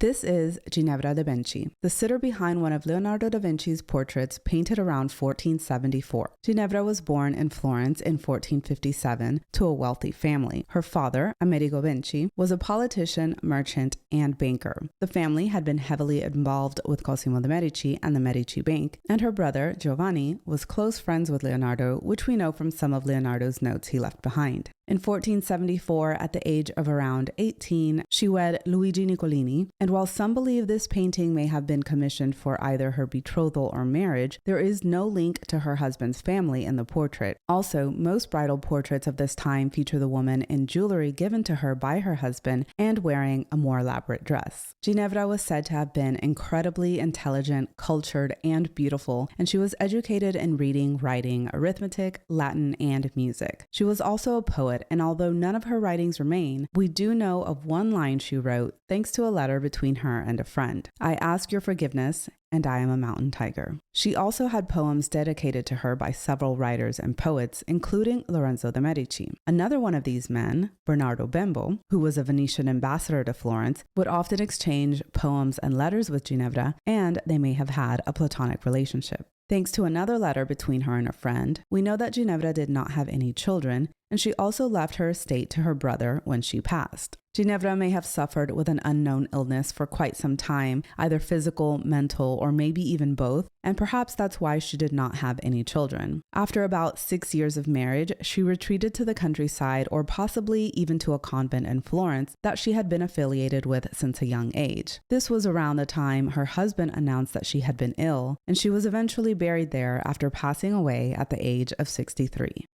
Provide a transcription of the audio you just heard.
This is Ginevra de Benci, the sitter behind one of Leonardo da Vinci's portraits painted around 1474. Ginevra was born in Florence in 1457 to a wealthy family. Her father, Amerigo Benci, was a politician, merchant, and banker. The family had been heavily involved with Cosimo de' Medici and the Medici Bank, and her brother, Giovanni, was close friends with Leonardo, which we know from some of Leonardo's notes he left behind. In 1474, at the age of around 18, she wed Luigi Niccolini, and while some believe this painting may have been commissioned for either her betrothal or marriage, there is no link to her husband's family in the portrait. Also, most bridal portraits of this time feature the woman in jewelry given to her by her husband and wearing a more elaborate dress. Ginevra was said to have been incredibly intelligent, cultured, and beautiful, and she was educated in reading, writing, arithmetic, Latin, and music. She was also a poet, and although none of her writings remain, we do know of one line she wrote thanks to a letter between her and a friend. "I ask your forgiveness, and I am a mountain tiger." She also had poems dedicated to her by several writers and poets, including Lorenzo de' Medici. Another one of these men, Bernardo Bembo, who was a Venetian ambassador to Florence, would often exchange poems and letters with Ginevra, and they may have had a platonic relationship. Thanks to another letter between her and a friend, we know that Ginevra did not have any children, and she also left her estate to her brother when she passed. Ginevra may have suffered with an unknown illness for quite some time, either physical, mental, or maybe even both, and perhaps that's why she did not have any children. After about 6 years of marriage, she retreated to the countryside or possibly even to a convent in Florence that she had been affiliated with since a young age. This was around the time her husband announced that she had been ill, and she was eventually buried there after passing away at the age of 63.